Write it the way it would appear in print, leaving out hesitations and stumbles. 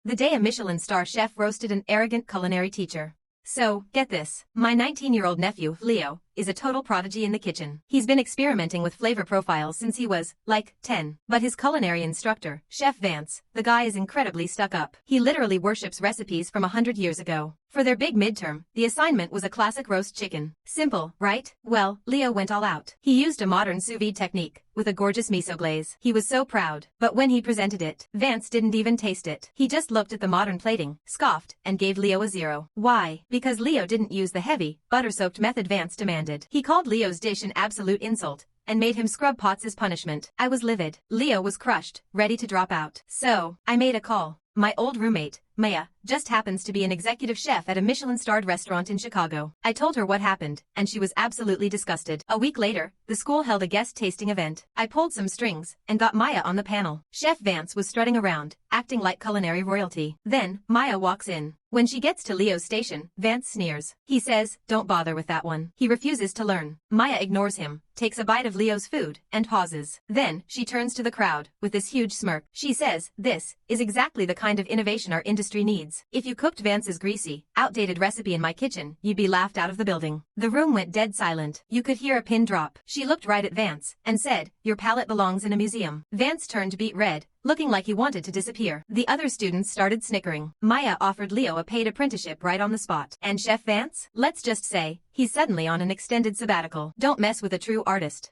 The day a Michelin star chef roasted an arrogant culinary teacher. So, get this, my 19-year-old nephew, Leo, is a total prodigy in the kitchen. He's been experimenting with flavor profiles since he was, like, 10. But his culinary instructor, Chef Vance, the guy is incredibly stuck up. He literally worships recipes from 100 years ago. For their big midterm, the assignment was a classic roast chicken. Simple, right? Well, Leo went all out. He used a modern sous vide technique, with a gorgeous miso glaze. He was so proud. But when he presented it, Vance didn't even taste it. He just looked at the modern plating, scoffed, and gave Leo a 0. Why? Because Leo didn't use the heavy, butter-soaked method Vance demanded. He called Leo's dish an absolute insult, and made him scrub pots as punishment. I was livid. Leo was crushed, ready to drop out. So, I made a call. My old roommate, Maya, just happens to be an executive chef at a Michelin-starred restaurant in Chicago. I told her what happened, and she was absolutely disgusted. A week later, the school held a guest tasting event. I pulled some strings, and got Maya on the panel. Chef Vance was strutting around, acting like culinary royalty. Then, Maya walks in. When she gets to Leo's station, Vance sneers. He says, "Don't bother with that one." He refuses to learn. Maya ignores him, takes a bite of Leo's food, and pauses. Then, she turns to the crowd, with this huge smirk. She says, "This is exactly the kind of innovation our industry needs. If you cooked Vance's greasy, outdated recipe in my kitchen, you'd be laughed out of the building." The room went dead silent. You could hear a pin drop. She looked right at Vance, and said, "Your palate belongs in a museum." Vance turned beet red, looking like he wanted to disappear. The other students started snickering. Maya offered Leo a paid apprenticeship right on the spot. And Chef Vance? Let's just say, he's suddenly on an extended sabbatical. Don't mess with a true artist.